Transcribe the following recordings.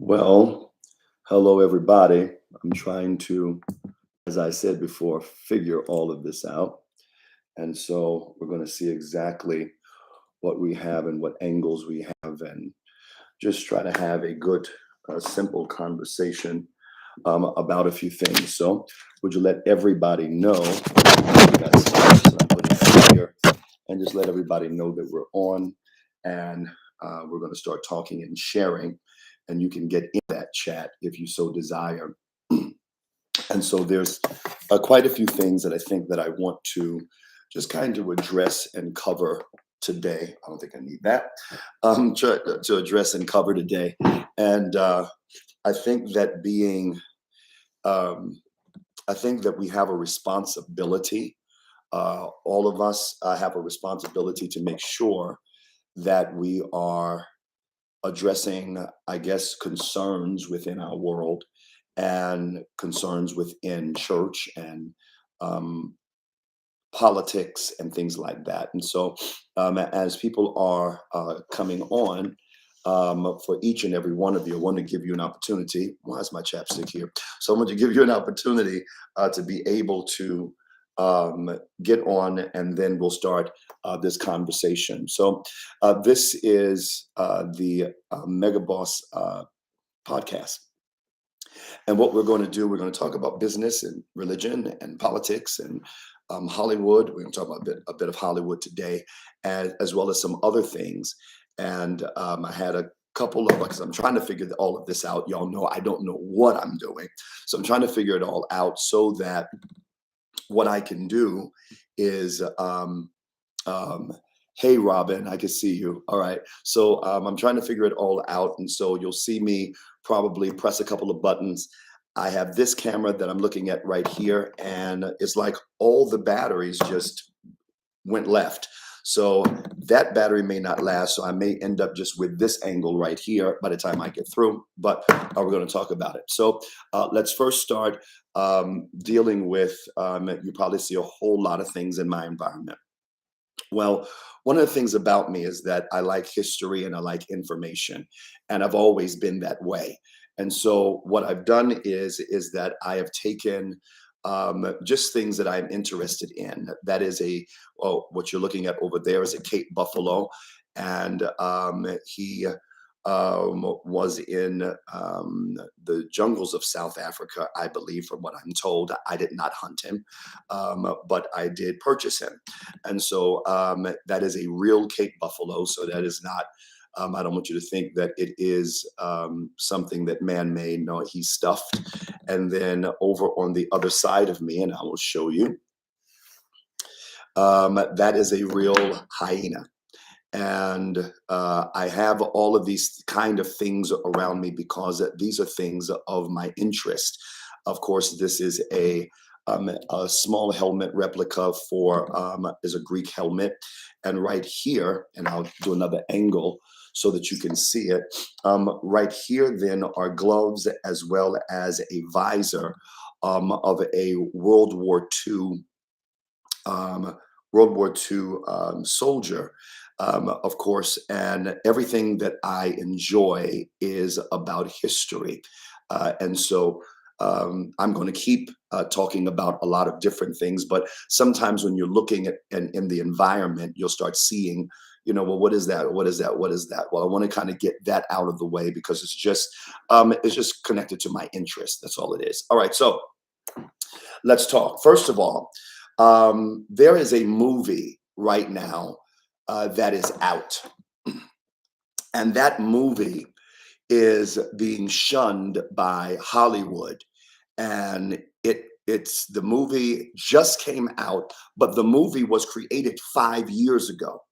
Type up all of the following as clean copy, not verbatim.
Well, hello everybody. I'm trying to, as I said before, figure all of this out. And so we're going to see exactly what we have and what angles we have and just try to have a good, simple conversation about a few things. So would you let everybody know? We got some that I'm putting out here, and just let everybody know that we're on and we're going to start talking and sharing, and you can get in that chat if you so desire. And so there's quite a few things that I think that I want to just kind of address and cover today. I don't think I need that to address and cover today. And I think that being, um, I think that we have a responsibility. All of us have a responsibility to make sure that we are addressing, I guess, concerns within our world and concerns within church and um, politics and things like that. And so, as people are coming on, for each and every one of you, I want to give you an opportunity. Why is my chapstick here? So, I want to give you an opportunity to be able to get on, and then we'll start this conversation. So, this is the Mega Boss podcast. And what we're going to do, we're going to talk about business and religion and politics and Hollywood. We're going to talk about a bit of Hollywood today, as well as some other things. And I had a couple of, because I'm trying to figure all of this out. Y'all know I don't know what I'm doing. So I'm trying to figure it all out so that what I can do is, hey, Robin, I can see you. All right. So I'm trying to figure it all out. And so you'll see me probably press a couple of buttons. I have this camera that I'm looking at right here, and it's like all the batteries just went left. So that battery may not last. So I may end up just with this angle right here by the time I get through, but we're going to talk about it. So let's first start dealing with, you probably see a whole lot of things in my environment. Well, one of the things about me is that I like history and I like information, and I've always been that way. And so what I've done is that I have taken just things that I'm interested in. That is what you're looking at over there is a Cape Buffalo, and he was in the jungles of South Africa, I believe, from what I'm told. I did not hunt him, but I did purchase him. And so that is a real Cape Buffalo. So that is not, I don't want you to think that it is something that man-made. No, he's stuffed. And then over on the other side of me, and I will show you, that is a real hyena. And I have all of these kind of things around me because these are things of my interest. Of course, this is a small helmet replica for is a Greek helmet, and right here, and I'll do another angle so that you can see it. Right here, then, are gloves as well as a visor of a World War II soldier. Of course, and everything that I enjoy is about history. And so I'm going to keep talking about a lot of different things, but sometimes when you're looking at in the environment, you'll start seeing, well, what is that? What is that? What is that? Well, I want to kind of get that out of the way because it's just connected to my interest. That's all it is. All right, so let's talk. First of all, there is a movie right now that is out. And that movie is being shunned by Hollywood. And it's the movie just came out, but the movie was created 5 years ago.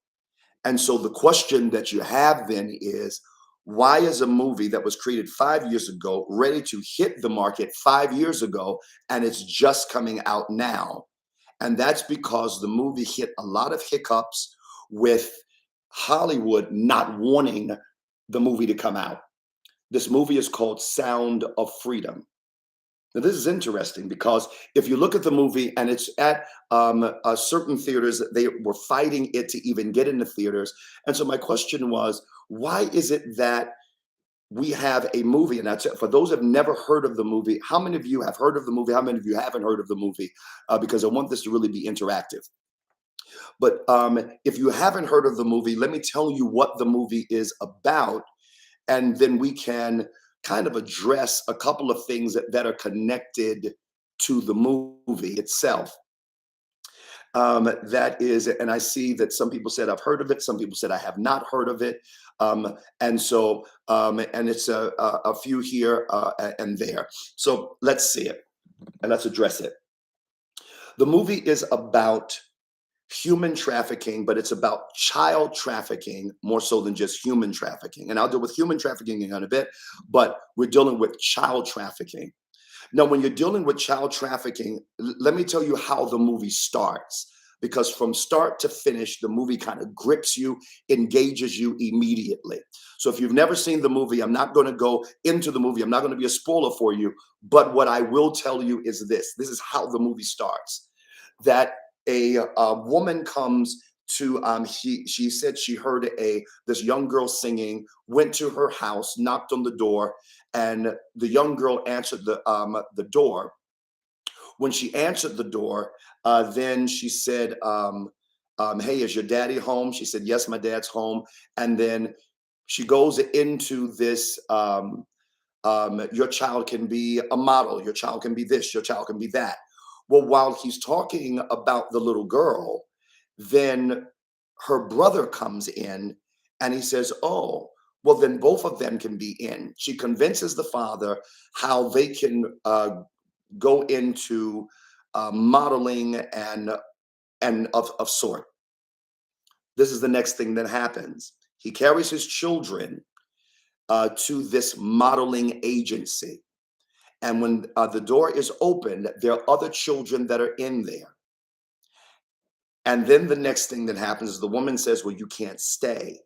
And so the question that you have then is, why is a movie that was created 5 years ago ready to hit the market 5 years ago, and it's just coming out now? And that's because the movie hit a lot of hiccups with Hollywood not wanting the movie to come out. This movie is called Sound of Freedom. Now, this is interesting because if you look at the movie and it's at certain theaters, they were fighting it to even get into theaters. And so my question was, why is it that we have a movie, and that's it. For those who have never heard of the movie, how many of you have heard of the movie? How many of you haven't heard of the movie? Because I want this to really be interactive. But if you haven't heard of the movie, let me tell you what the movie is about, and then we can kind of address a couple of things that are connected to the movie itself. That is, and I see that some people said I've heard of it, some people said I have not heard of it, and so and it's a few here and there. So let's see it and let's address it. The movie is about human trafficking, but it's about child trafficking more so than just human trafficking. And I'll deal with human trafficking in a bit, but we're dealing with child trafficking. Now, when you're dealing with child trafficking, let me tell you how the movie starts. Because from start to finish, the movie kind of grips you, engages you immediately. So if you've never seen the movie, I'm not going to go into the movie. I'm not going to be a spoiler for you. But what I will tell you is this. This is how the movie starts. That a woman comes to, she said she heard this young girl singing, went to her house, knocked on the door, and the young girl answered the door. When she answered the door, then she said, hey, is your daddy home? She said, yes, my dad's home. And then she goes into this, your child can be a model, your child can be this, your child can be that. Well, while he's talking about the little girl, then her brother comes in and he says, oh, well, then both of them can be in. She convinces the father how they can go into modeling and of sort. This is the next thing that happens. He carries his children to this modeling agency. And when the door is opened, there are other children that are in there. And then the next thing that happens is the woman says, well, you can't stay,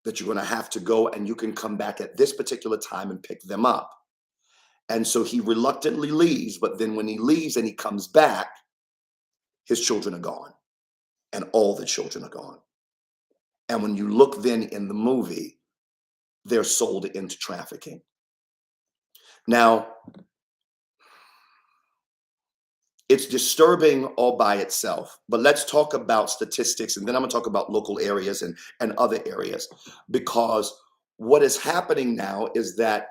that you're going to have to go and you can come back at this particular time and pick them up. And so he reluctantly leaves. But then when he leaves and he comes back, his children are gone. And all the children are gone. And when you look then in the movie, they're sold into trafficking. Now, it's disturbing all by itself, but let's talk about statistics, and then I'm going to talk about local areas and other areas, because what is happening now is that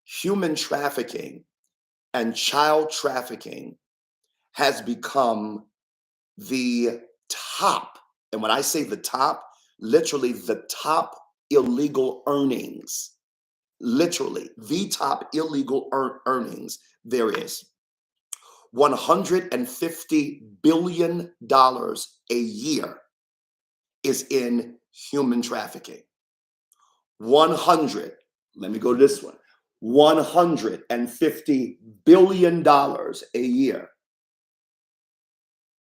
human trafficking and child trafficking has become the top, and when I say the top, literally the top illegal earnings, literally the top illegal earnings there is. $150 billion a year is in human trafficking. 100, let me go to this one. $150 billion a year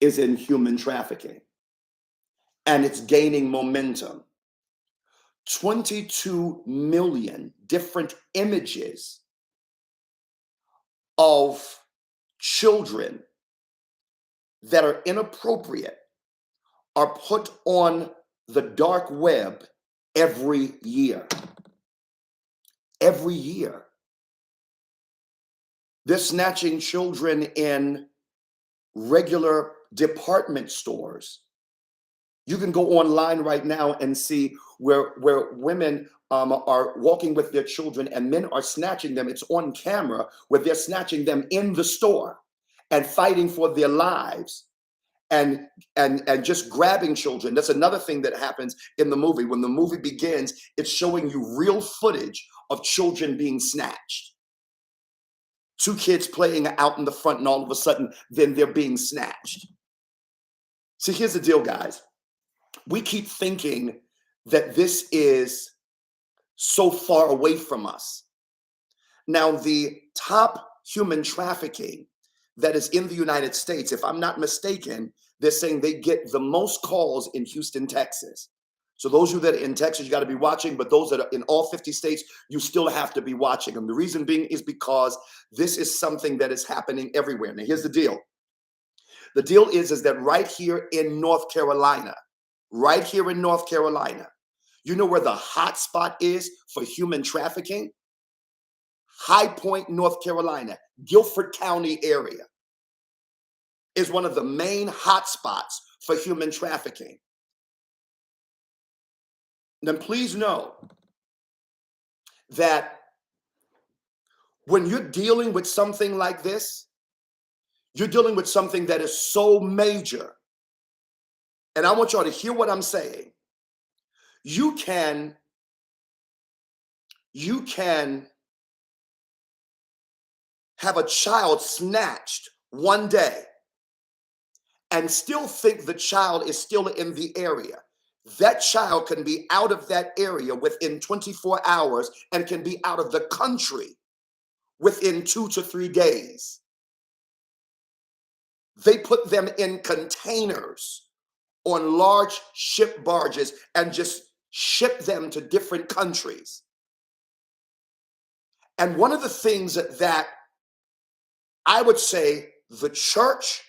is in human trafficking. And it's gaining momentum. 22 million different images of children that are inappropriate are put on the dark web every year. Every year. They're snatching children in regular department stores. You can go online right now and see where women are walking with their children and men are snatching them. It's on camera where they're snatching them in the store and fighting for their lives and just grabbing children. That's another thing that happens in the movie. When the movie begins, it's showing you real footage of children being snatched. Two kids playing out in the front, and all of a sudden, then they're being snatched. So here's the deal, guys. We keep thinking that this is so far away from us. Now, the top human trafficking that is in the United States, if I'm not mistaken, they're saying they get the most calls in Houston, Texas. So those of you that are in Texas, you got to be watching, but those that are in all 50 states, you still have to be watching. And the reason being is because this is something that is happening everywhere. Now, here's the deal. The deal is that right here in North Carolina, You know where the hot spot is for human trafficking? High Point, North Carolina, Guilford County area is one of the main hot spots for human trafficking. Then please know that when you're dealing with something like this, you're dealing with something that is so major. And I want y'all to hear what I'm saying. You can have a child snatched one day and still think the child is still in the area. That child can be out of that area within 24 hours and can be out of the country within 2 to 3 days. They put them in containers on large ship barges and just ship them to different countries. And one of the things that I would say the church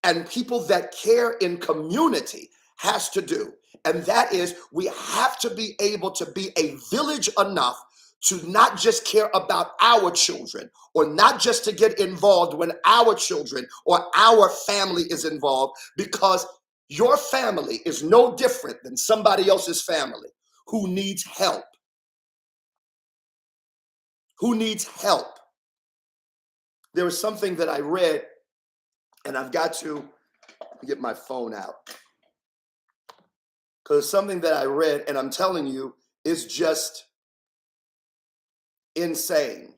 and people that care in community has to do, and that is we have to be able to be a village enough to not just care about our children or not just to get involved when our children or our family is involved, because your family is no different than somebody else's family who needs help. Who needs help? There was something that I read, and I've got to get my phone out, because something that I read, and I'm telling you, is just insane,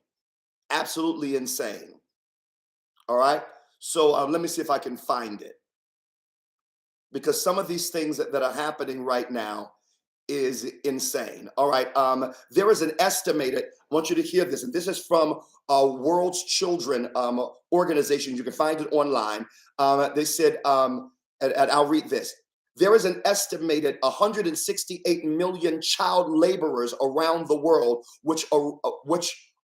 absolutely insane. All right, so let me see if I can find it, because some of these things that are happening right now is insane. All right, there is an estimated, I want you to hear this, and this is from World's Children organization. You can find it online. They said, and I'll read this. There is an estimated 168 million child laborers around the world, which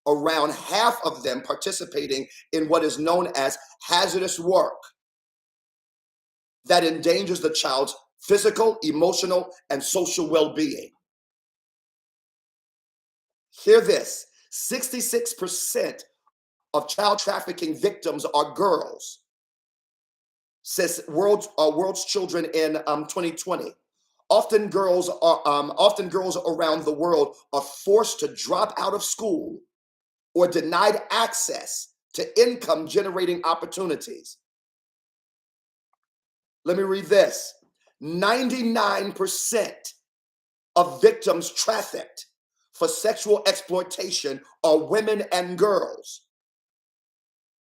around half of them participating in what is known as hazardous work that endangers the child's physical, emotional, and social well-being. Hear this: 66% of child trafficking victims are girls, says World's Children in 2020. Often girls around the world are forced to drop out of school or denied access to income-generating opportunities. Let me read this. 99% of victims trafficked for sexual exploitation are women and girls.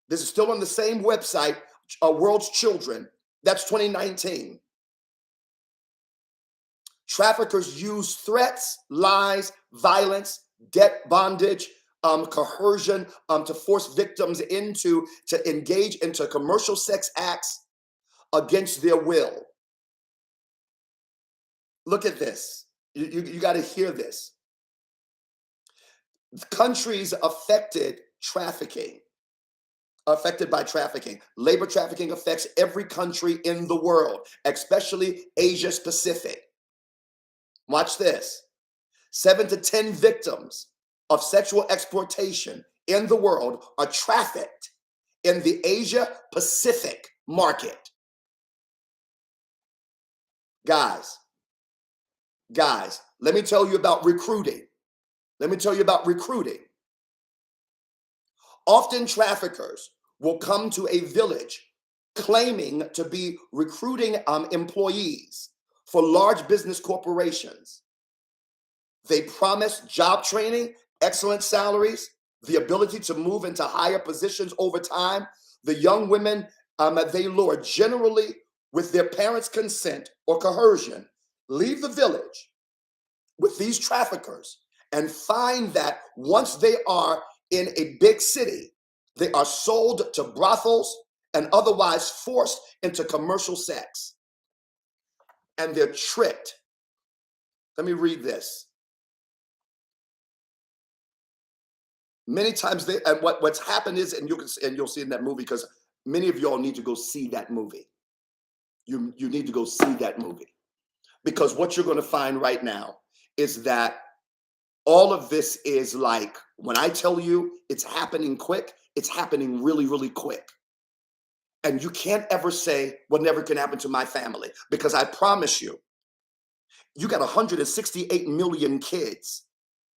This is still on the same website, World's Children. That's 2019. Traffickers use threats, lies, violence, debt bondage, coercion to force victims to engage into commercial sex acts against their will. Look at this. You got to hear this. Countries affected by trafficking. Labor trafficking affects every country in the world, especially Asia Pacific. Watch this. 7 to 10 victims of sexual exploitation in the world are trafficked in the Asia Pacific market. Guys, let me tell you about recruiting. Often traffickers will come to a village claiming to be recruiting employees for large business corporations. They promise job training, excellent salaries, the ability to move into higher positions over time. The young women they lure, generally with their parents' consent or coercion, leave the village with these traffickers and find that once they are in a big city, they are sold to brothels and otherwise forced into commercial sex. And they're tricked. Let me read this. Many times what's happened is, and you'll see in that movie, because many of y'all need to go see that movie. You need to go see that movie. Because what you're going to find right now is that all of this is like, when I tell you it's happening quick, it's happening really, really quick. And you can't ever say what never can happen to my family, because I promise you, you got 168 million kids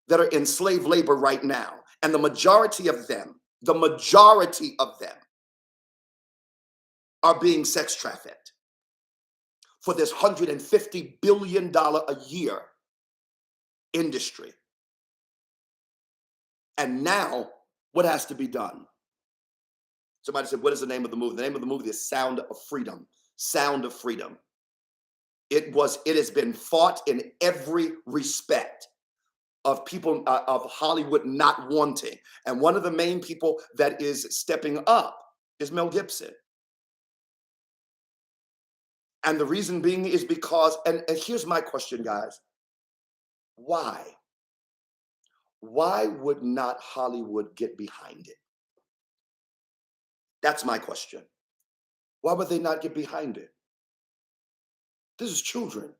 that are in slave labor right now. And the majority of them are being sex trafficked for this $150 billion a year industry. And now, what has to be done? Somebody said, what is the name of the movie? The name of the movie is Sound of Freedom. Sound of Freedom. It has been fought in every respect of people of Hollywood not wanting. And one of the main people that is stepping up is Mel Gibson. And the reason being is because, and here's my question, guys. Why? Why would not Hollywood get behind it? That's my question. Why would they not get behind it? This is children.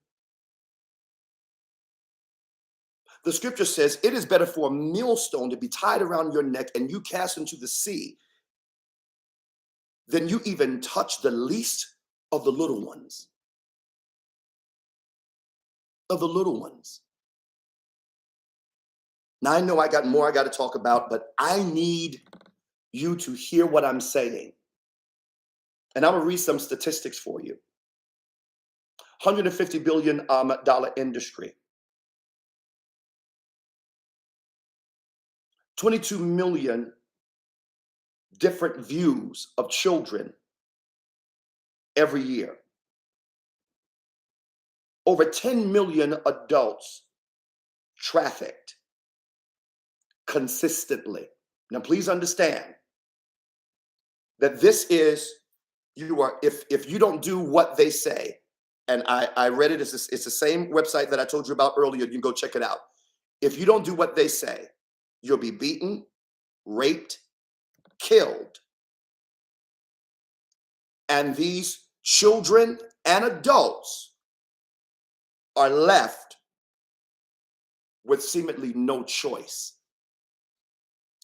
The scripture says, it is better for a millstone to be tied around your neck and you cast into the sea than you even touch the least of the little ones. Of the little ones. Now, I know I got more I got to talk about, but I need you to hear what I'm saying. And I'm going to read some statistics for you. $150 billion industry. 22 million different views of children every year. Over 10 million adults trafficked consistently. Now, please understand that this is, if you don't do what they say, and I read it, it's the same website that I told you about earlier, you can go check it out. If you don't do what they say, you'll be beaten, raped, killed. And these children and adults are left with seemingly no choice.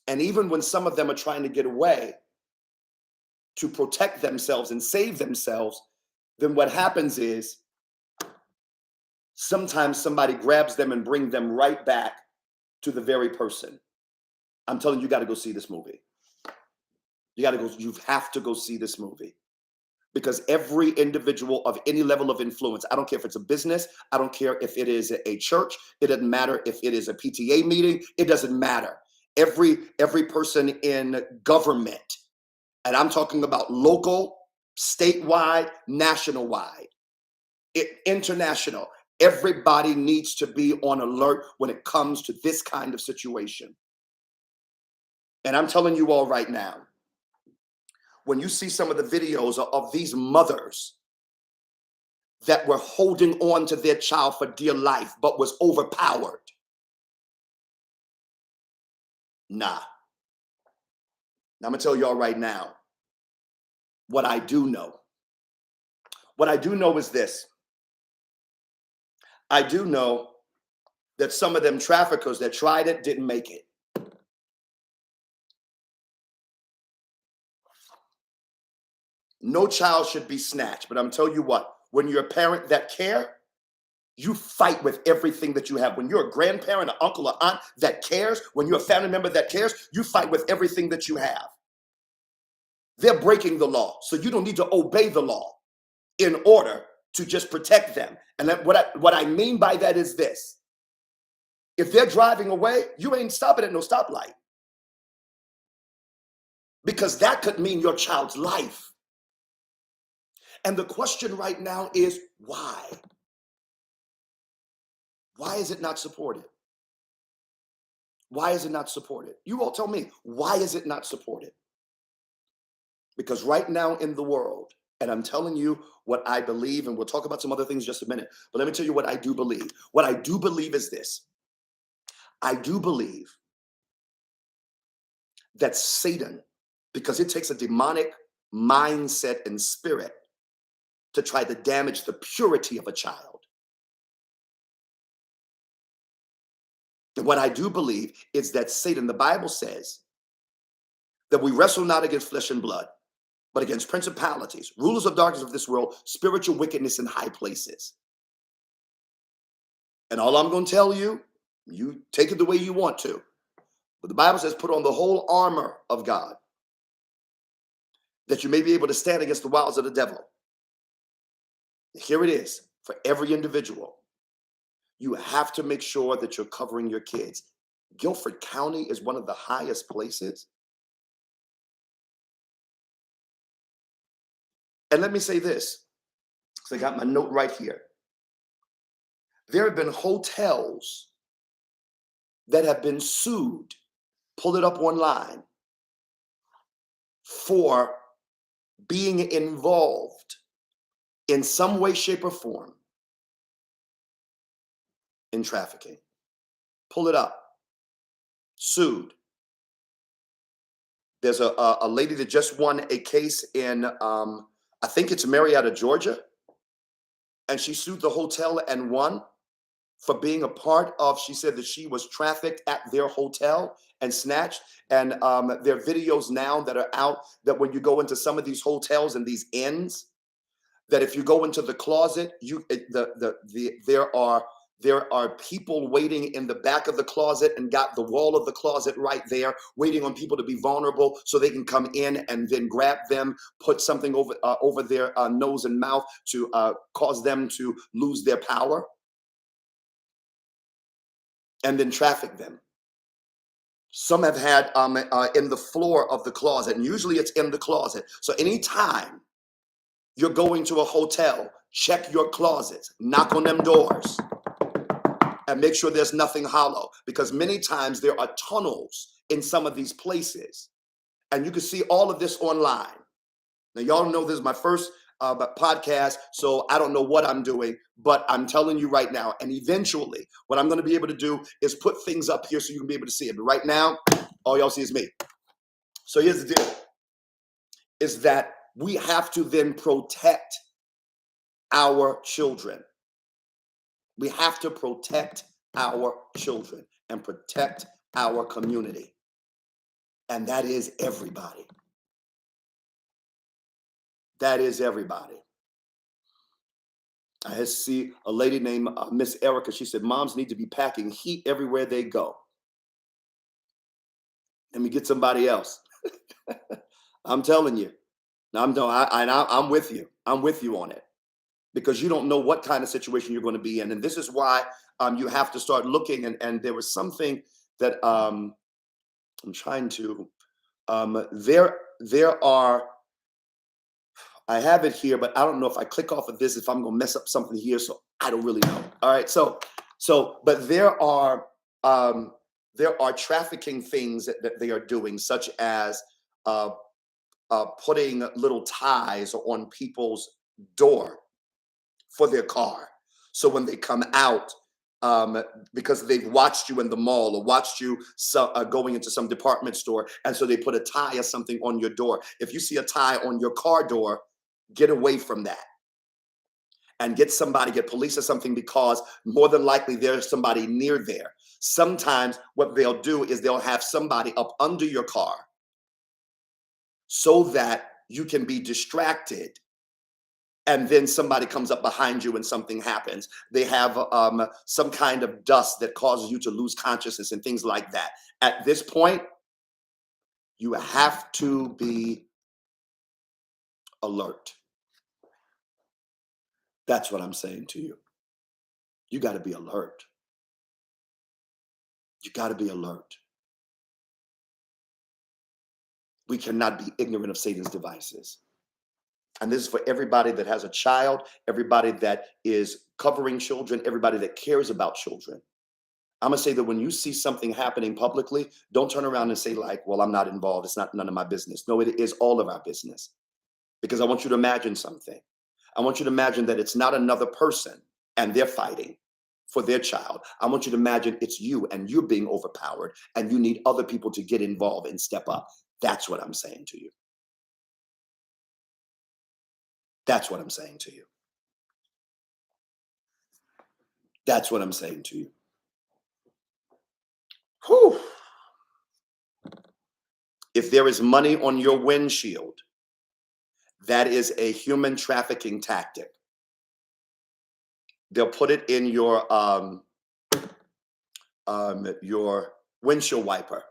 And even when some of them are trying to get away to protect themselves and save themselves, then what happens is sometimes somebody grabs them and brings them right back to the very person. I'm telling you, you got to go see this movie. You have to go see this movie. Because every individual of any level of influence, I don't care if it's a business, I don't care if it is a church, it doesn't matter if it is a PTA meeting, it doesn't matter. Every person in government, and I'm talking about local, statewide, national-wide, international, everybody needs to be on alert when it comes to this kind of situation. And I'm telling you all right now, when you see some of the videos of these mothers that were holding on to their child for dear life, but was overpowered. Nah. Now I'm gonna tell y'all right now, what I do know. What I do know is this. I do know that some of them traffickers that tried it didn't make it. No child should be snatched, but I'm telling you what, when you're a parent that care, you fight with everything that you have. When you're a grandparent, an uncle, or aunt that cares, when you're a family member that cares, you fight with everything that you have. They're breaking the law, so you don't need to obey the law in order to just protect them. And what I mean by that is this. If they're driving away, you ain't stopping at no stoplight. Because that could mean your child's life. And the question right now is, why? Why is it not supported? Why is it not supported? You all tell me, why is it not supported? Because right now in the world, and I'm telling you what I believe, and we'll talk about some other things in just a minute, but let me tell you what I do believe. What I do believe is this. I do believe that Satan, because it takes a demonic mindset and spirit to try to damage the purity of a child. And what I do believe is that Satan, the Bible says that we wrestle not against flesh and blood, but against principalities, rulers of darkness of this world, spiritual wickedness in high places. And all I'm going to tell you, you take it the way you want to. But the Bible says, put on the whole armor of God, that you may be able to stand against the wiles of the devil. Here it is for every individual. You have to make sure that you're covering your kids. Guilford County is one of the highest places. And let me say this, because I got my note right here. There have been hotels that have been sued, pull it up online, for being involved in some way, shape, or form in trafficking. Pull it up. Sued. There's a lady that just won a case in, I think it's Marietta, Georgia, and she sued the hotel and won for being a part of, she said that she was trafficked at their hotel and snatched. And there are videos now that are out that when you go into some of these hotels and these inns, that if you go into the closet, there are people waiting in the back of the closet and got the wall of the closet right there, waiting on people to be vulnerable so they can come in and then grab them, put something over their nose and mouth to cause them to lose their power, and then traffic them. Some have had in the floor of the closet, and usually it's in the closet. So anytime you're going to a hotel, check your closets, knock on them doors, and make sure there's nothing hollow, because many times there are tunnels in some of these places, and you can see all of this online. Now, y'all know this is my first podcast, so I don't know what I'm doing, but I'm telling you right now, and eventually what I'm going to be able to do is put things up here so you can be able to see it. But right now, all y'all see is me. So here's the deal, is that we have to then protect our children. We have to protect our children and protect our community. And that is everybody. That is everybody. I see a lady named Miss Erica. She said, moms need to be packing heat everywhere they go. Let me get somebody else. I'm telling you. I'm with you. I'm with you on it. Because you don't know what kind of situation you're going to be in. And this is why you have to start looking. And there was something that I'm trying to, there are, I have it here, but I don't know if I click off of this, if I'm going to mess up something here. So I don't really know. All right. But there are trafficking things that they are doing, such as putting little ties on people's door for their car. So when they come out, because they've watched you in the mall or watched you going into some department store, and so they put a tie or something on your door. If you see a tie on your car door, get away from that and get police or something, because more than likely there's somebody near there. Sometimes what they'll do is they'll have somebody up under your car so that you can be distracted, and then somebody comes up behind you and something happens. They have some kind of dust that causes you to lose consciousness and things like that. At this point, you have to be alert. That's what I'm saying to you. You got to be alert. You got to be alert. We cannot be ignorant of Satan's devices. And this is for everybody that has a child, everybody that is covering children, everybody that cares about children. I'm going to say that when you see something happening publicly, don't turn around and say like, well, I'm not involved. It's not none of my business. No, it is all of our business. Because I want you to imagine something. I want you to imagine that it's not another person and they're fighting for their child. I want you to imagine it's you and you're being overpowered and you need other people to get involved and step up. That's what I'm saying to you. That's what I'm saying to you. That's what I'm saying to you. Whew. If there is money on your windshield, that is a human trafficking tactic. They'll put it in your windshield wiper,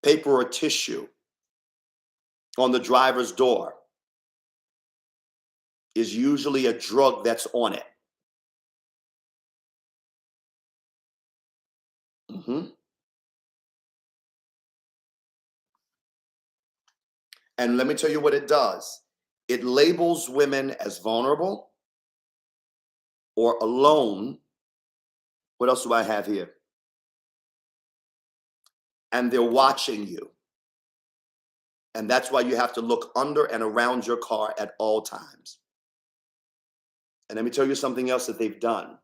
paper or tissue on the driver's door is usually a drug that's on it. Mhm. And let me tell you what it does. It labels women as vulnerable or alone. What else do I have here? And they're watching you. And that's why you have to look under and around your car at all times. And let me tell you something else that they've done.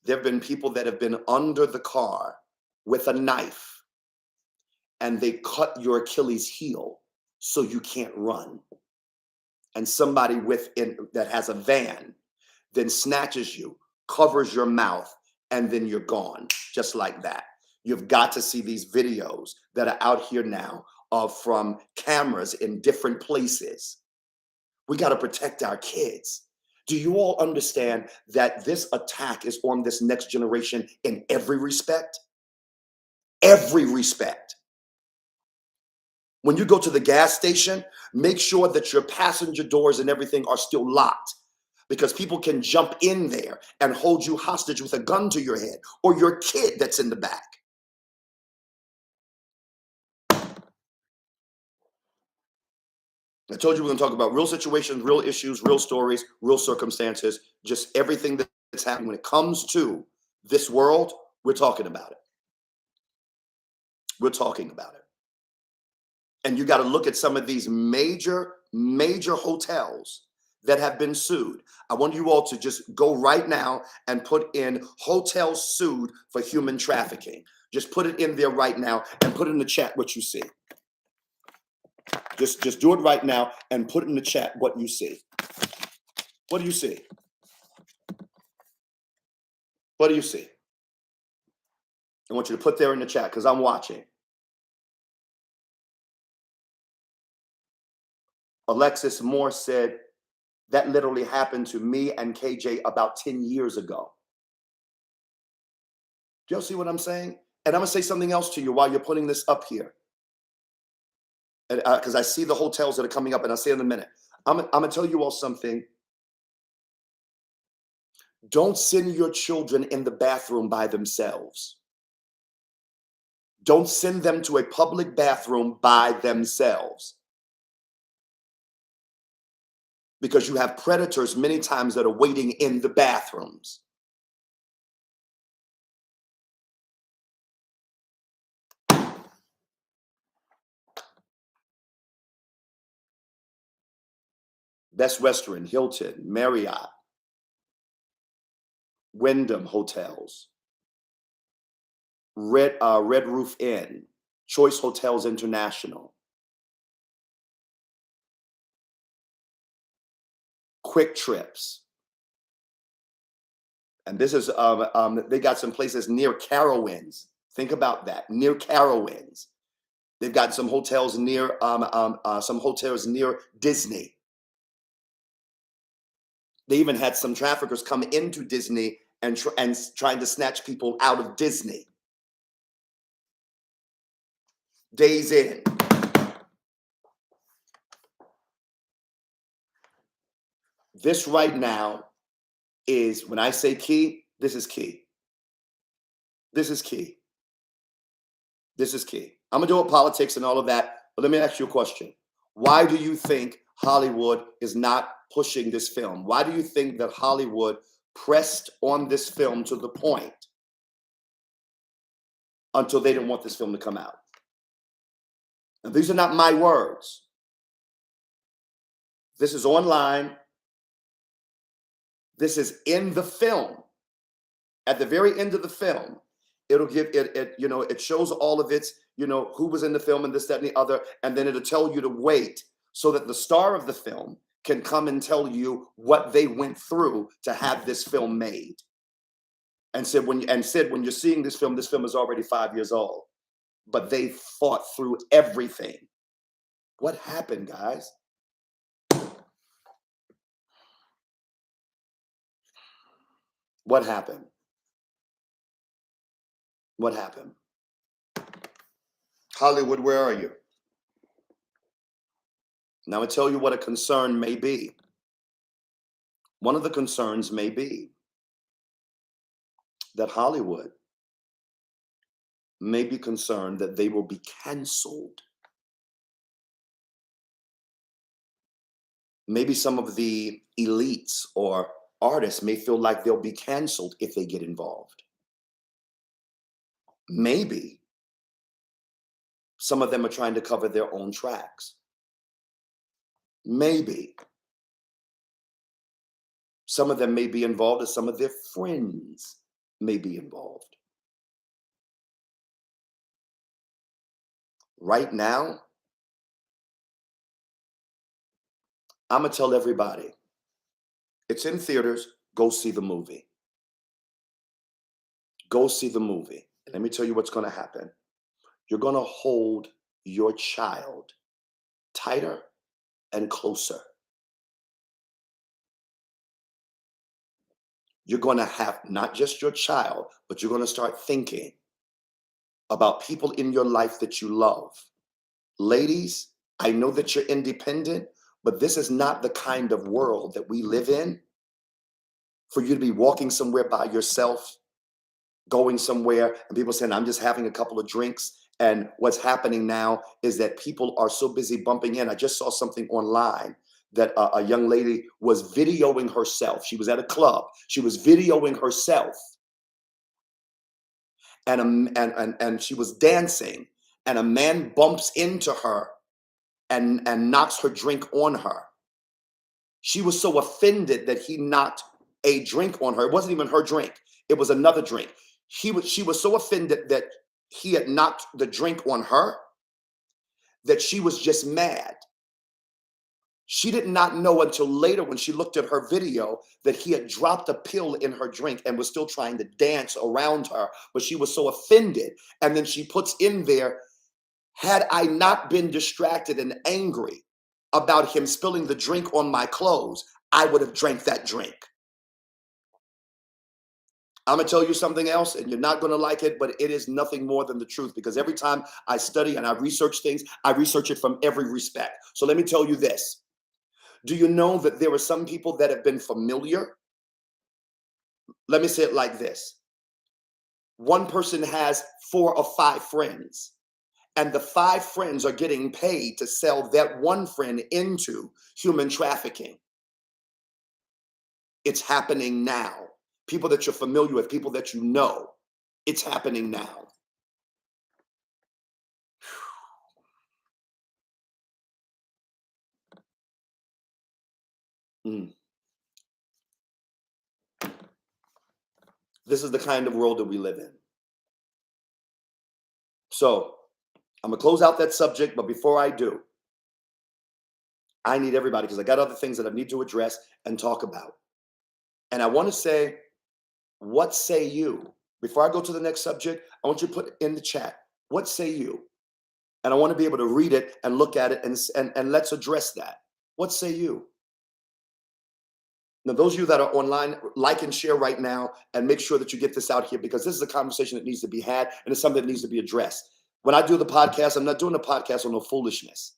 There have been people that have been under the car with a knife and they cut your Achilles heel so you can't run. And somebody that has a van then snatches you, covers your mouth, and then you're gone, just like that. You've got to see these videos that are out here now from cameras in different places. We got to protect our kids. Do you all understand that this attack is on this next generation in every respect? Every respect. When you go to the gas station, make sure that your passenger doors and everything are still locked, because people can jump in there and hold you hostage with a gun to your head, or your kid that's in the back. I told you we're going to talk about real situations, real issues, real stories, real circumstances, just everything that's happening when it comes to this world. We're talking about it. We're talking about it. And you got to look at some of these major hotels that have been sued. I want you all to just go right now and put in hotels sued for human trafficking. Just put it in there right now and put in the chat what you see. Just do it right now and put in the chat what you see. What do you see? What do you see? I want you to put there in the chat because I'm watching. Alexis Moore said, that literally happened to me and KJ about 10 years ago. Do y'all see what I'm saying? And I'm going to say something else to you while you're putting this up here. Because I see the hotels that are coming up, and I'll say in a minute. I'm going to tell you all something. Don't send your children in the bathroom by themselves. Don't send them to a public bathroom by themselves. Because you have predators many times that are waiting in the bathrooms. Best Western, Hilton, Marriott, Wyndham Hotels, Red Roof Inn, Choice Hotels International, Quick Trips. And this is, they got some places near Carowinds. Think about that, near Carowinds. They've got some hotels near Disney. They even had some traffickers come into Disney and trying to snatch people out of Disney. Days Inn. This right now is, when I say key, this is key. This is key. This is key. I'm going to do it politics and all of that, but let me ask you a question. Why do you think Hollywood is not pushing this film? Why do you think that Hollywood pressed on this film to the point until they didn't want this film to come out? And these are not my words. This is online. This is in the film. At the very end of the film, it'll give it, it shows all of its, who was in the film and this, that, and the other. And then it'll tell you to wait so that the star of the film can come and tell you what they went through to have this film made. and said when you're seeing this film is already 5 years old, but they fought through everything. What happened, guys? What happened? What happened? Hollywood, where are you? Now I tell you what a concern may be. One of the concerns may be that Hollywood may be concerned that they will be canceled. Maybe some of the elites or artists may feel like they'll be canceled if they get involved. Maybe some of them are trying to cover their own tracks. Maybe some of them may be involved, or some of their friends may be involved. Right now, I'm going to tell everybody, it's in theaters, go see the movie. Go see the movie. And let me tell you what's going to happen. You're going to hold your child tighter and closer. You're going to have not just your child, but you're going to start thinking about people in your life that you love. Ladies, I know that you're independent, but this is not the kind of world that we live in for you to be walking somewhere by yourself, going somewhere, and people saying, I'm just having a couple of drinks. And what's happening now is that people are so busy bumping in. I just saw something online that a young lady was videoing herself. She was at a club. She was videoing herself, and she was dancing, and a man bumps into her and knocks her drink on her. She was so offended that he knocked a drink on her. It wasn't even her drink. It was another drink. She was so offended that he had knocked the drink on her that she was just mad. She did not know until later when she looked at her video that he had dropped a pill in her drink and was still trying to dance around her, but she was so offended. And then she puts in there, had I not been distracted and angry about him spilling the drink on my clothes, I would have drank that drink. I'm going to tell you something else, and you're not going to like it, but it is nothing more than the truth, because every time I study and I research things, I research it from every respect. So let me tell you this. Do you know that there are some people that have been familiar? Let me say it like this. One person has 4 or 5 friends, and the 5 friends are getting paid to sell that one friend into human trafficking. It's happening now. People that you're familiar with, people that you know, it's happening now. Mm. This is the kind of world that we live in. So I'm going to close out that subject, but before I do, I need everybody, because I got other things that I need to address and talk about. And I want to say, what say you? Before I go to the next subject, I want you to put in the chat, what say you? And I want to be able to read it and look at it, and let's address that. What say you? Now, those of you that are online, like and share right now, and make sure that you get this out here, because this is a conversation that needs to be had, and it's something that needs to be addressed. When I do the podcast, I'm not doing a podcast on no foolishness.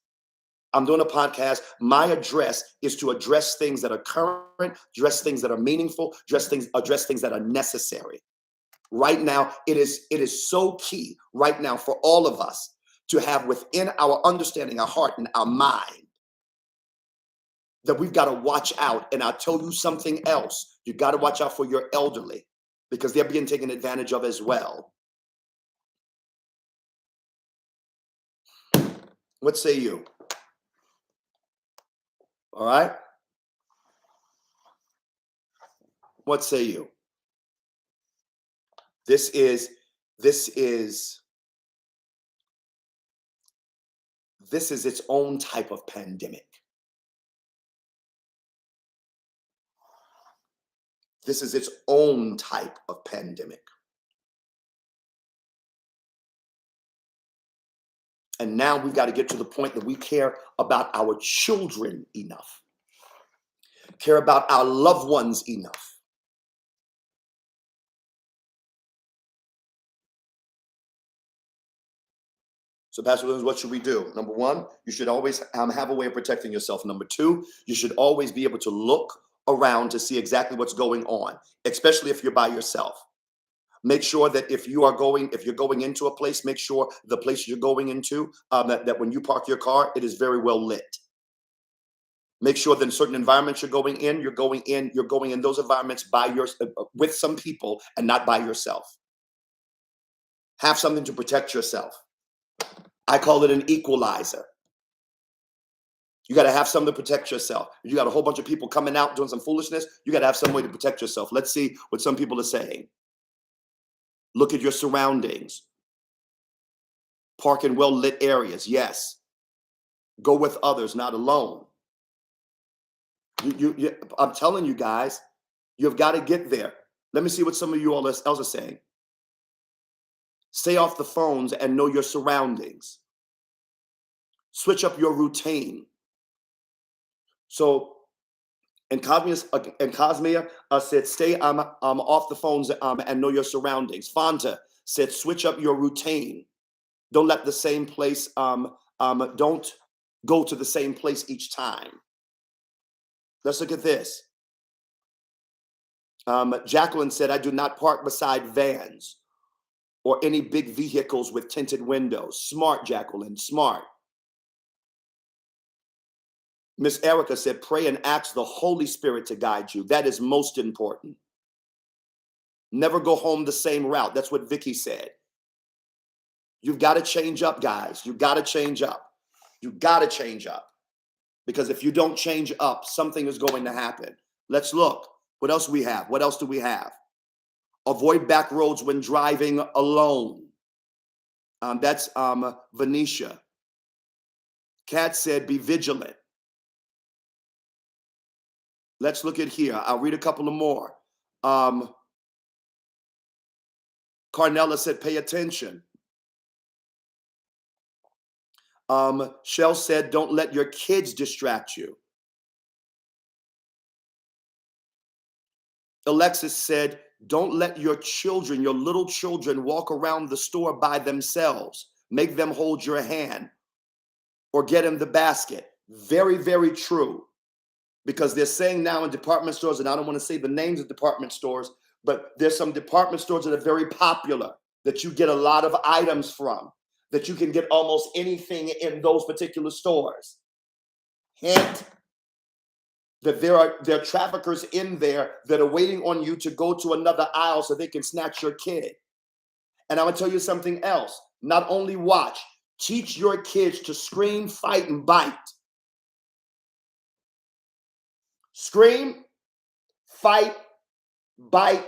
I'm doing a podcast. My address is to address things that are current, address things that are meaningful, address things that are necessary. Right now, it is so key right now for all of us to have within our understanding, our heart, and our mind, that we've got to watch out. And I'll tell you something else. You got to watch out for your elderly, because they're being taken advantage of as well. What say you? All right. What say you? This is its own type of pandemic. This is its own type of pandemic. And now we've got to get to the point that we care about our children enough, care about our loved ones enough. So, Pastor Williams, what should we do? Number one, you should always have a way of protecting yourself. Number two, you should always be able to look around to see exactly what's going on, especially if you're by yourself. Make sure that if you're going into a place, make sure the place you're going into, that when you park your car, it is very well lit. Make sure that in certain environments you're going in those environments with some people and not by yourself. Have something to protect yourself. I call it an equalizer. You got to have something to protect yourself. You got a whole bunch of people coming out doing some foolishness. You got to have some way to protect yourself. Let's see what some people are saying. Look at your surroundings. Park in well-lit areas. Yes. Go with others, not alone. I'm telling you guys, you've got to get there. Let me see what some of you all else are saying. Stay off the phones and know your surroundings. Switch up your routine. So, and Cosmia said, stay off the phones and know your surroundings. Fanta said, switch up your routine. Don't let the same place, don't go to the same place each time. Let's look at this. Jacqueline said, I do not park beside vans or any big vehicles with tinted windows. Smart, Jacqueline, smart. Miss Erica said, pray and ask the Holy Spirit to guide you. That is most important. Never go home the same route. That's what Vicky said. You've got to change up, guys. You've got to change up. You've got to change up. Because if you don't change up, something is going to happen. Let's look. What else do we have? What else do we have? Avoid back roads when driving alone. That's Venetia. Kat said, be vigilant. Let's look at here. I'll read a couple of more. Carnella said, pay attention. Shell said, don't let your kids distract you. Alexis said, don't let your children, your little children, walk around the store by themselves. Make them hold your hand or get in the basket. Very, very true. Because they're saying now in department stores, and I don't want to say the names of department stores, but there's some department stores that are very popular that you get a lot of items from, that you can get almost anything in those particular stores. Hint that there are traffickers in there that are waiting on you to go to another aisle so they can snatch your kid. And I'm going to tell you something else. Not only watch, teach your kids to scream, fight, and bite. Scream, fight, bite,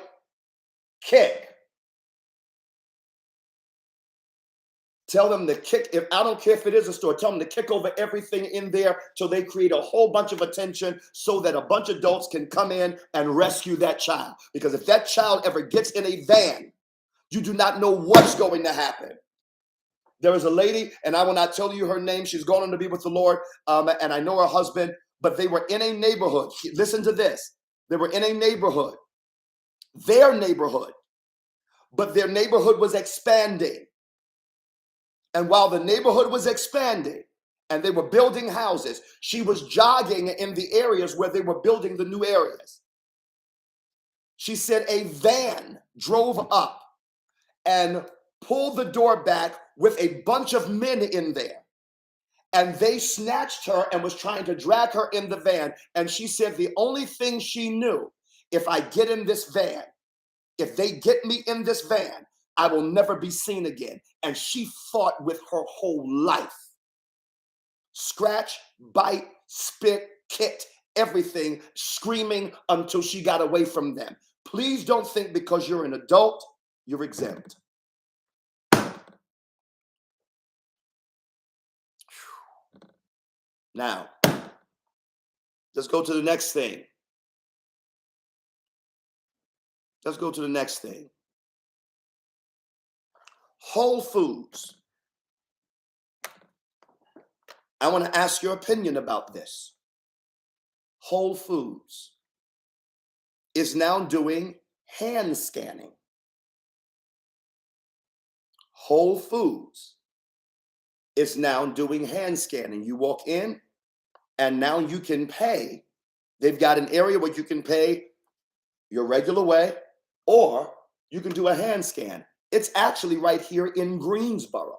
kick. Tell them to kick. If I don't care if it is a store, tell them to kick over everything in there till they create a whole bunch of attention so that a bunch of adults can come in and rescue that child. Because if that child ever gets in a van, you do not know what's going to happen. There is a lady, and I will not tell you her name. She's gone on to be with the Lord, and I know her husband, but they were in a neighborhood. Listen to this. They were in a neighborhood, their neighborhood, but their neighborhood was expanding. And while the neighborhood was expanding and they were building houses, she was jogging in the areas where they were building the new areas. She said a van drove up and pulled the door back with a bunch of men in there. And they snatched her and was trying to drag her in the van. And she said the only thing she knew, if I get in this van, if they get me in this van, I will never be seen again. And she fought with her whole life. Scratch, bite, spit, kicked, everything, screaming until she got away from them. Please don't think because you're an adult, you're exempt. Now, let's go to the next thing. Let's go to the next thing. Whole Foods. I want to ask your opinion about this. Whole Foods is now doing hand scanning. Whole Foods is now doing hand scanning. You walk in and now you can pay. They've got an area where you can pay your regular way or you can do a hand scan. It's actually right here in Greensboro.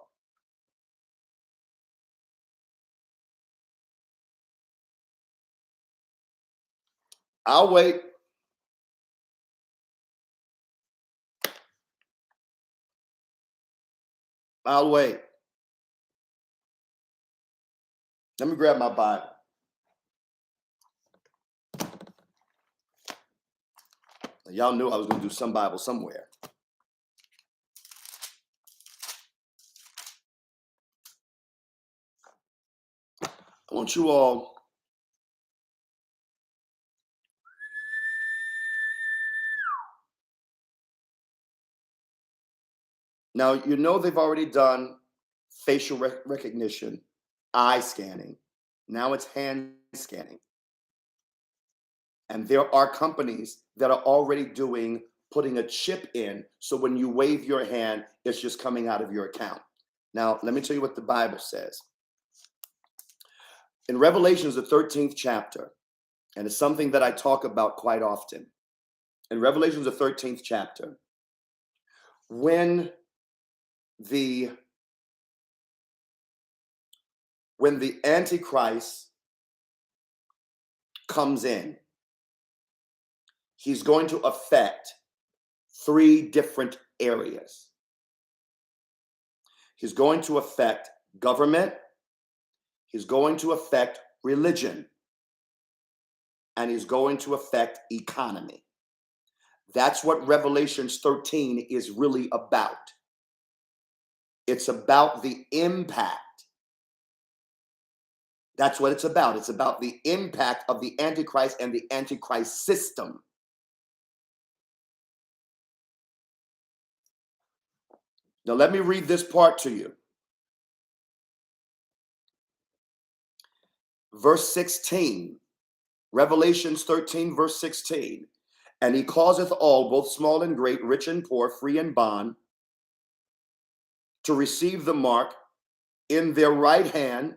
I'll wait. I'll wait. Let me grab my Bible. Y'all knew I was going to do some Bible somewhere. I want you all now, you know they've already done facial recognition, eye scanning. Now it's hand scanning. And there are companies that are already putting a chip in. So when you wave your hand, it's just coming out of your account. Now, let me tell you what the Bible says. In Revelations, the 13th chapter, and it's something that I talk about quite often. In Revelations, the 13th chapter, when the Antichrist comes in, he's going to affect 3 different areas. He's going to affect government, he's going to affect religion, and he's going to affect economy. That's what Revelations 13 is really about. It's about the impact. That's what it's about. It's about the impact of the Antichrist and the Antichrist system. Now, let me read this part to you. Verse 16, Revelations 13, verse 16. And he causeth all, both small and great, rich and poor, free and bond, to receive the mark in their right hand,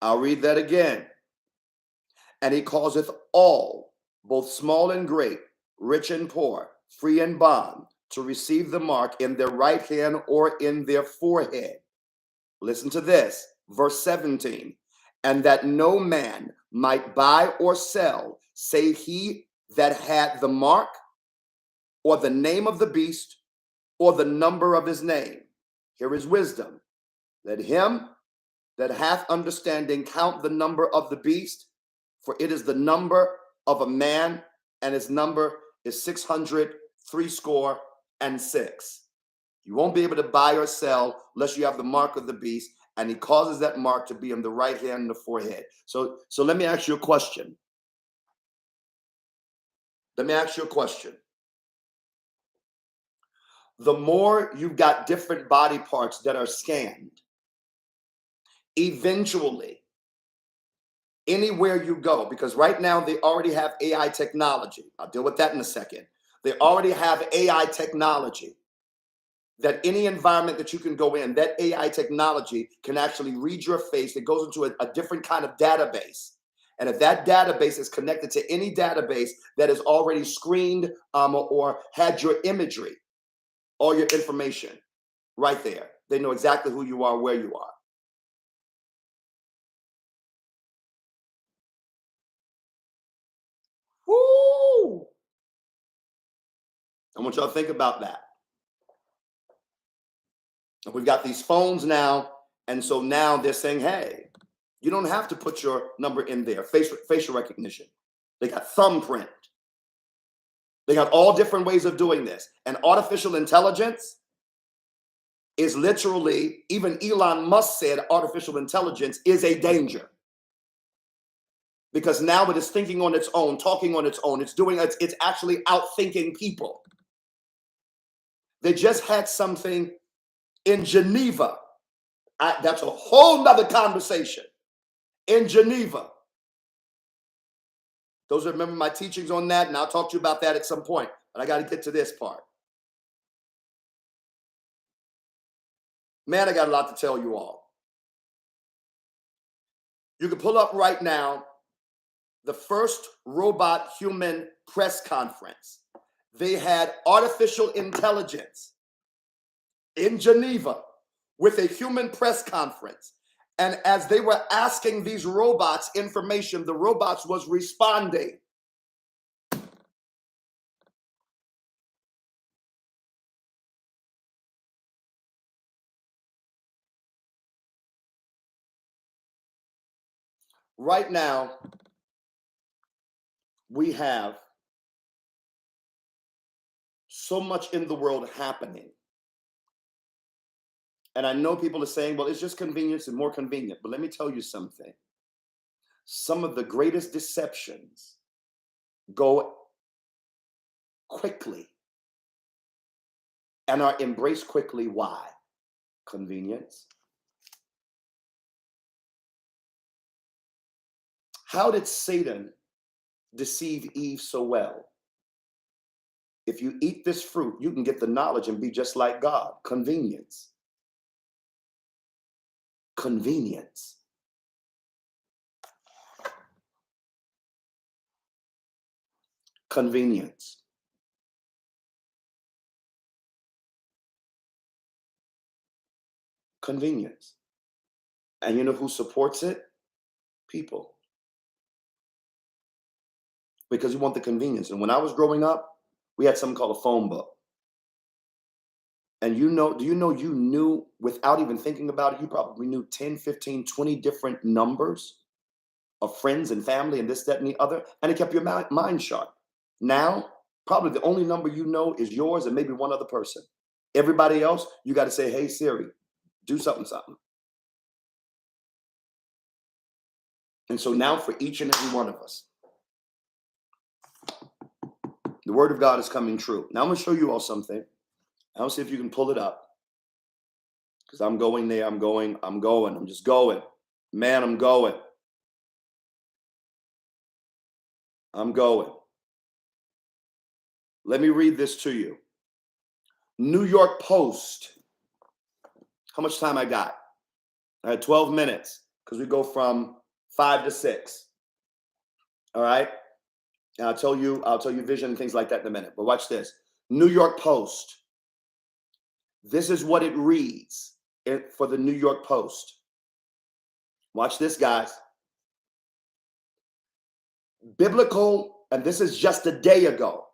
I'll read that again. And he causeth all, both small and great, rich and poor, free and bond, to receive the mark in their right hand or in their forehead. Listen to this, verse 17. And that no man might buy or sell, save he that had the mark, or the name of the beast, or the number of his name. Here is wisdom. Let him that hath understanding count the number of the beast, for it is the number of a man, and his number is 666. You won't be able to buy or sell unless you have the mark of the beast, and he causes that mark to be in the right hand and the forehead. So let me ask you a question. The more you've got different body parts that are scanned, eventually, anywhere you go, because right now they already have AI technology. I'll deal with that in a second. They already have AI technology that any environment that you can go in, that AI technology can actually read your face. It goes into a different kind of database. And if that database is connected to any database that is already screened or had your imagery, all your information right there, they know exactly who you are, where you are. Woo! I want y'all to think about that. And we've got these phones now, and so now they're saying, hey, you don't have to put your number in there. Facial recognition. They got thumbprint. They got all different ways of doing this. And artificial intelligence is literally, even Elon Musk said artificial intelligence is a danger. because now it is thinking on its own, talking on its own. It's actually outthinking people. They just had something in Geneva. That's a whole nother conversation. In Geneva. Those that remember my teachings on that, and I'll talk to you about that at some point. But I got to get to this part. Man, I got a lot to tell you all. You can pull up right now the first robot human press conference. They had artificial intelligence in Geneva with a human press conference. And as they were asking these robots information, the robots was responding. Right now, we have so much in the world happening. And I know people are saying, well, it's just convenience and more convenient. But let me tell you something. Some of the greatest deceptions go quickly and are embraced quickly. Why? Convenience. How did Satan deceive Eve so well? If you eat this fruit, you can get the knowledge and be just like God. Convenience. Convenience. Convenience. Convenience. And you know who supports it? People. Because you want the convenience. And when I was growing up, we had something called a phone book. And do you know you knew without even thinking about it, you probably knew 10, 15, 20 different numbers of friends and family and this, that, and the other. And it kept your mind sharp. Now, probably the only number you know is yours and maybe one other person. Everybody else, you got to say, hey, Siri, do something. And so now for each and every one of us, the word of God is coming true. Now I'm going to show you all something. I'll see if you can pull it up. Because I'm going there. I'm just going. Man, I'm going. Let me read this to you. New York Post. How much time I got? I had 12 minutes because we go from 5 to 6. All right. And I'll tell you vision and things like that in a minute. But watch this. New York Post. This is what it reads for the New York Post. Watch this, guys. Biblical, and this is just a day ago.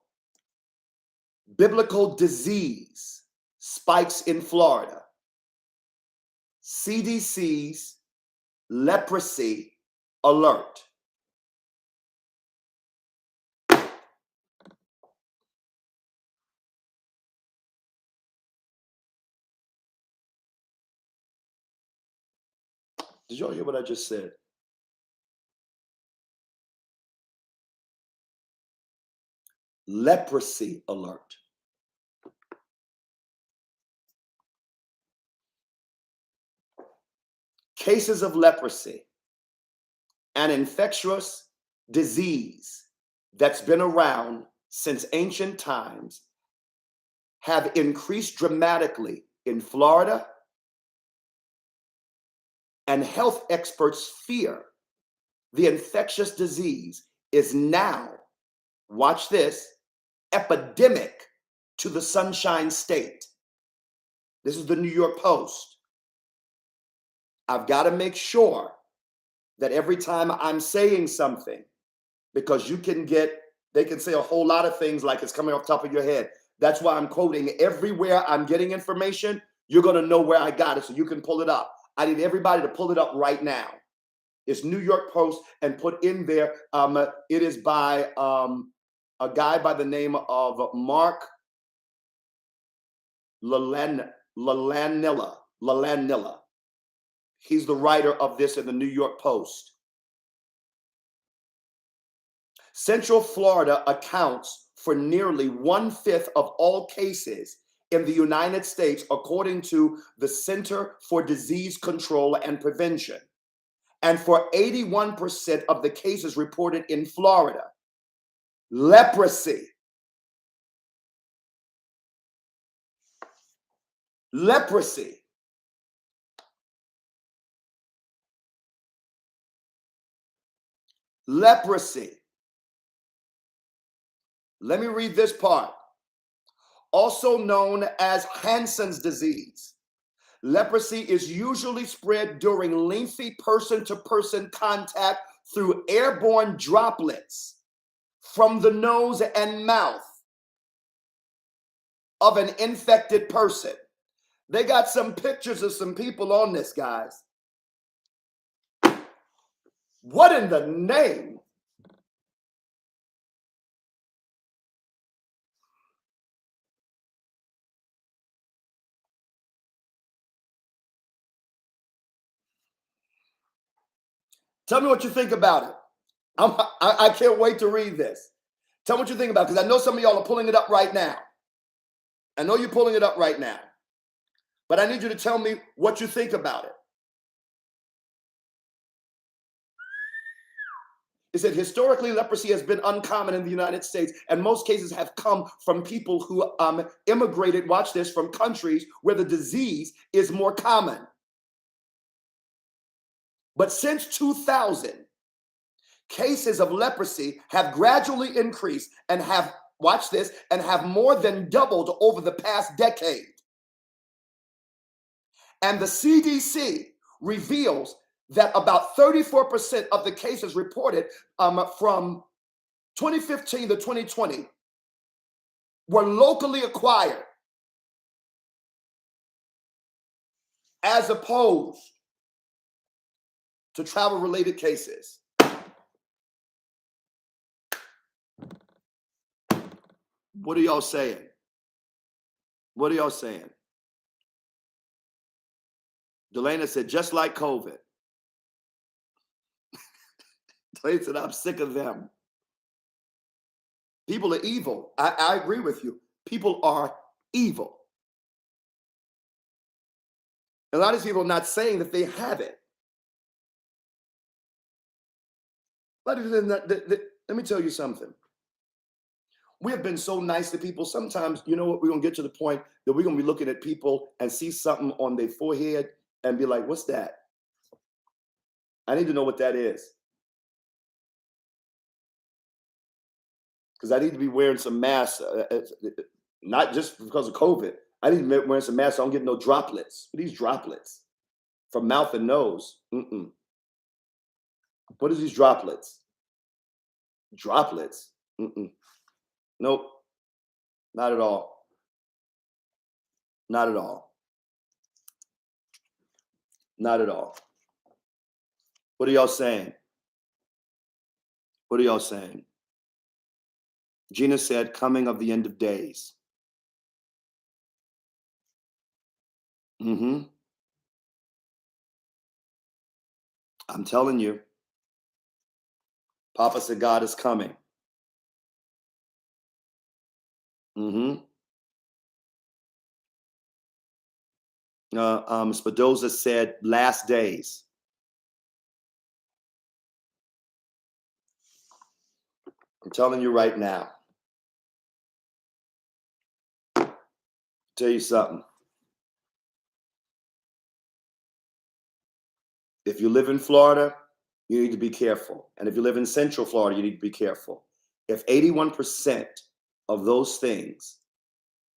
Biblical disease spikes in Florida. CDC's leprosy alert. Did y'all hear what I just said? Leprosy alert. Cases of leprosy, an infectious disease that's been around since ancient times, have increased dramatically in Florida, and health experts fear the infectious disease is now, watch this, epidemic to the Sunshine State. This is the New York Post. I've got to make sure that every time I'm saying something, because they can say a whole lot of things like it's coming off the top of your head. That's why I'm quoting everywhere I'm getting information. You're going to know where I got it so you can pull it up. I need everybody to pull it up right now. It's New York Post, and put in there. It is by a guy by the name of Mark Lalanilla. He's the writer of this in the New York Post. Central Florida accounts for nearly 1/5 of all cases in the United States, according to the Center for Disease Control and Prevention. And for 81% of the cases reported in Florida, leprosy. Leprosy. Leprosy. Let me read this part. Also known as Hansen's disease. Leprosy is usually spread during lengthy person-to-person contact through airborne droplets from the nose and mouth of an infected person. They got some pictures of some people on this, guys. What in the name? Tell me what you think about it. I can't wait to read this. Tell me what you think about it, because I know some of y'all are pulling it up right now. I know you're pulling it up right now. But I need you to tell me what you think about it. It said, historically, leprosy has been uncommon in the United States, and most cases have come from people who immigrated, watch this, from countries where the disease is more common. But since 2000, cases of leprosy have gradually increased and have, watch this, and have more than doubled over the past decade. And the CDC reveals that about 34% of the cases reported from 2015 to 2020 were locally acquired, as opposed to travel-related cases. What are y'all saying? What are y'all saying? Delana said, just like COVID. Delana said, I'm sick of them. People are evil. I agree with you. People are evil. A lot of people are not saying that they have it. But let me tell you something. We have been so nice to people. Sometimes, you know what, we're going to get to the point that we're going to be looking at people and see something on their forehead and be like, what's that? I need to know what that is. Because I need to be wearing some masks, not just because of COVID. I need to be wearing some masks so I don't get no droplets. These droplets from mouth and nose. What are these droplets? Droplets? Nope. Not at all. Not at all. Not at all. What are y'all saying? What are y'all saying? Gina said, coming of the end of days. I'm telling you. Papa said God is coming. Spadoza said last days. I'm telling you right now. Tell you something. If you live in Florida, you need to be careful. And if you live in Central Florida, you need to be careful. If 81% of those things,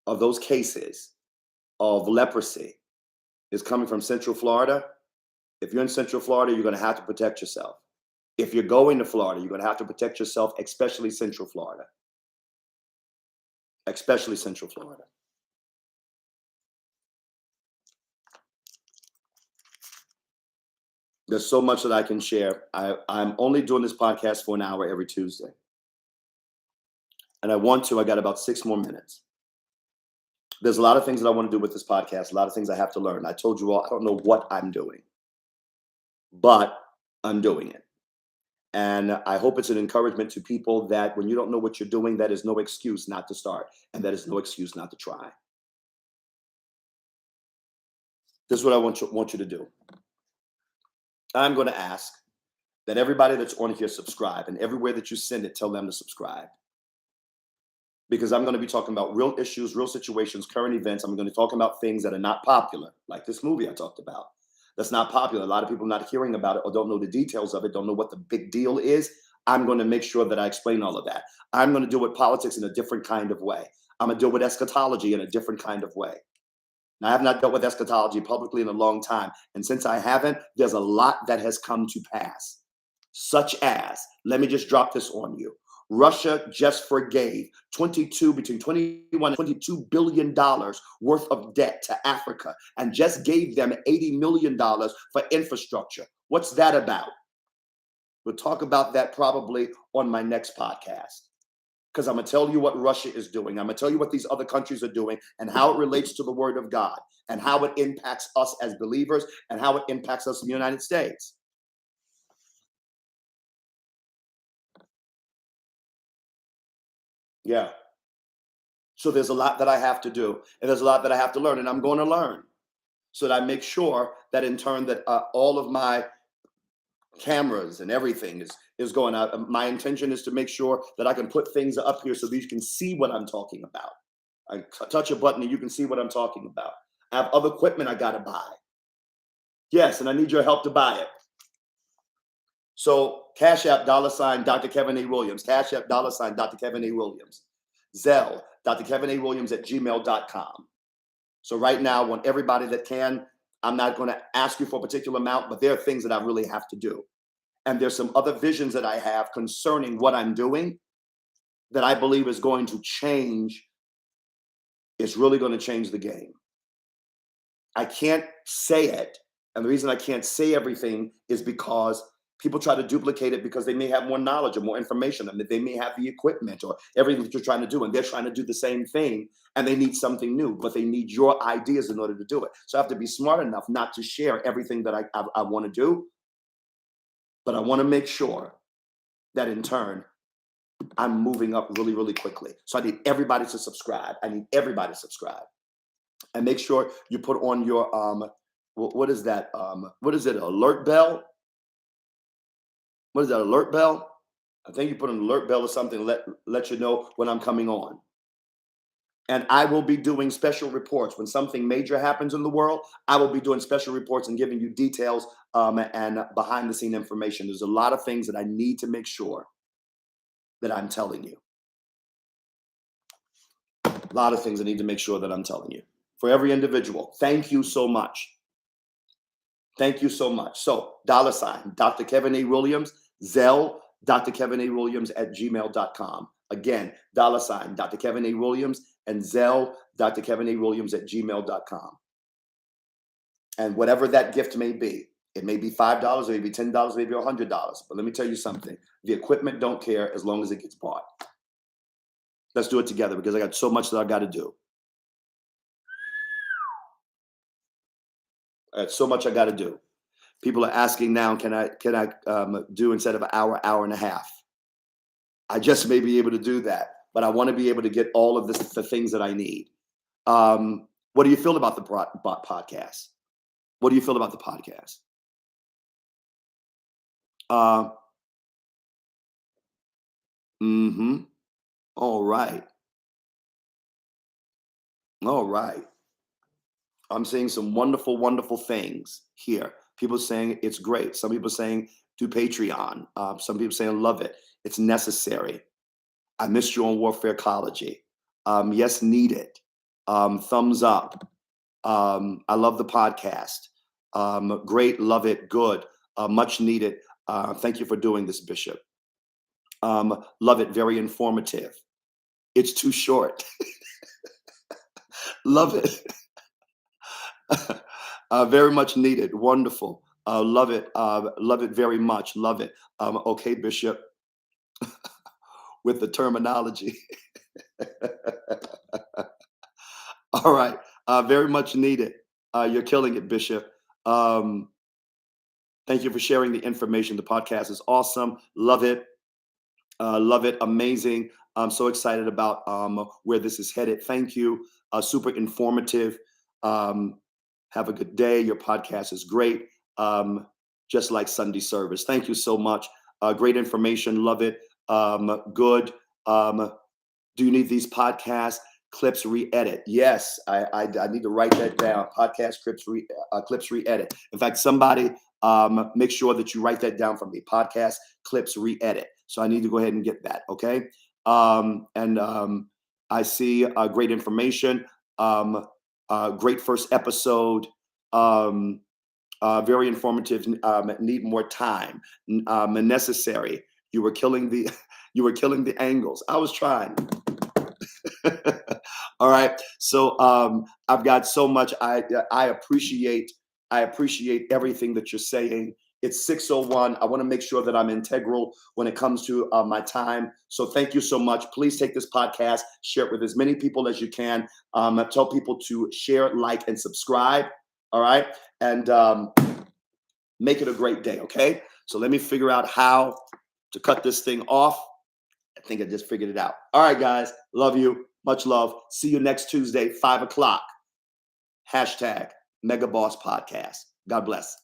of those cases of leprosy is coming from Central Florida, if you're in Central Florida, you're going to have to protect yourself. If you're going to Florida, you're going to have to protect yourself, especially Central Florida. Especially Central Florida. There's so much that I can share. I'm only doing this podcast for an hour every Tuesday. And I got about 6 more minutes. There's a lot of things that I want to do with this podcast, a lot of things I have to learn. I told you all, I don't know what I'm doing, but I'm doing it. And I hope it's an encouragement to people that when you don't know what you're doing, that is no excuse not to start. And that is no excuse not to try. This is what I want you to do. I'm going to ask that everybody that's on here subscribe, and everywhere that you send it, tell them to subscribe. Because I'm going to be talking about real issues, real situations, current events. I'm going to be talking about things that are not popular, like this movie I talked about. That's not popular. A lot of people not hearing about it or don't know the details of it, don't know what the big deal is. I'm going to make sure that I explain all of that. I'm going to deal with politics in a different kind of way. I'm going to deal with eschatology in a different kind of way. Now, I have not dealt with eschatology publicly in a long time. And since I haven't, there's a lot that has come to pass, such as, let me just drop this on you. Russia just forgave between 21 and 22 billion dollars worth of debt to Africa and just gave them $80 million for infrastructure. What's that about? We'll talk about that probably on my next podcast, because I'm going to tell you what Russia is doing. I'm going to tell you what these other countries are doing and how it relates to the word of God and how it impacts us as believers and how it impacts us in the United States. Yeah. So there's a lot that I have to do, and there's a lot that I have to learn, and I'm going to learn so that I make sure that in turn that all of my cameras and everything is going out. My intention is to make sure that I can put things up here so that you can see what I'm talking about. I touch a button and you can see what I'm talking about. I have other equipment I got to buy. Yes, and I need your help to buy it. So Cash App, $ Dr. Kevin A. Williams. Cash App, $ Dr. Kevin A. Williams. Zelle, Dr. Kevin A. Williams at gmail.com. So right now, I want everybody that can, I'm not going to ask you for a particular amount, but there are things that I really have to do. And there's some other visions that I have concerning what I'm doing that I believe is going to change. It's really going to change the game. I can't say it. And the reason I can't say everything is because people try to duplicate it because they may have more knowledge or more information, and they may have the equipment or everything that you're trying to do, and they're trying to do the same thing, and they need something new, but they need your ideas in order to do it. So I have to be smart enough not to share everything that I want to do, but I want to make sure that in turn, I'm moving up really, really quickly. So I need everybody to subscribe. I need everybody to subscribe. And make sure you put on your, what is that? What is it, alert bell? What is that, alert bell? I think you put an alert bell or something, let you know when I'm coming on. And I will be doing special reports. When something major happens in the world, I will be doing special reports and giving you details and behind the scene information. There's a lot of things that I need to make sure that I'm telling you. A lot of things I need to make sure that I'm telling you. For every individual, thank you so much. Thank you so much. So, $ Dr. Kevin A. Williams, Zelle, Dr. Kevin A. Williams at gmail.com. Again, $ Dr. Kevin A. Williams and Zelle, Dr. Kevin A. Williams at gmail.com. And whatever that gift may be, it may be $5, it may be $10, maybe $100. But let me tell you something. The equipment don't care as long as it gets bought. Let's do it together because I got so much that I got to do. I got so much I got to do. People are asking now, can I do instead of an hour and a half? I just may be able to do that, but I want to be able to get all of the things that I need. What do you feel about the podcast? What do you feel about the podcast? All right. All right. I'm seeing some wonderful, wonderful things here. People saying it's great. Some people saying do Patreon. Some people saying love it. It's necessary. I missed you on Warfarecology. Yes, need it. Thumbs up. I love the podcast. Great, love it, good, much needed. Thank you for doing this, Bishop. Love it, very informative. It's too short. Love it. Very much needed. Wonderful. Love it. Love it very much. Love it. Okay, Bishop, with the terminology. All right. Very much needed. You're killing it, Bishop. Thank you for sharing the information. The podcast is awesome. Love it. Love it. Amazing. I'm so excited about where this is headed. Thank you. Super informative. Um, have a good day. Your podcast is great. Just like Sunday service. Thank you so much. Great information. Love it. Good. Do you need these podcast clips re-edit? Yes, I need to write that down. Podcast clips re-edit. In fact, somebody make sure that you write that down for me. Podcast clips re-edit. So I need to go ahead and get that. Okay. And I see great information. Great first episode. Very informative. Need more time. Necessary. You were killing the you were killing the angles. I was trying. All right. So I've got so much. I appreciate everything that you're saying. It's 6:01. I want to make sure that I'm integral when it comes to my time. So thank you so much. Please take this podcast, share it with as many people as you can. Tell people to share, like, and subscribe. All right. And make it a great day. Okay. So let me figure out how to cut this thing off. I think I just figured it out. All right, guys. Love you. Much love. See you next Tuesday, 5 o'clock. # Mega Boss Podcast. God bless.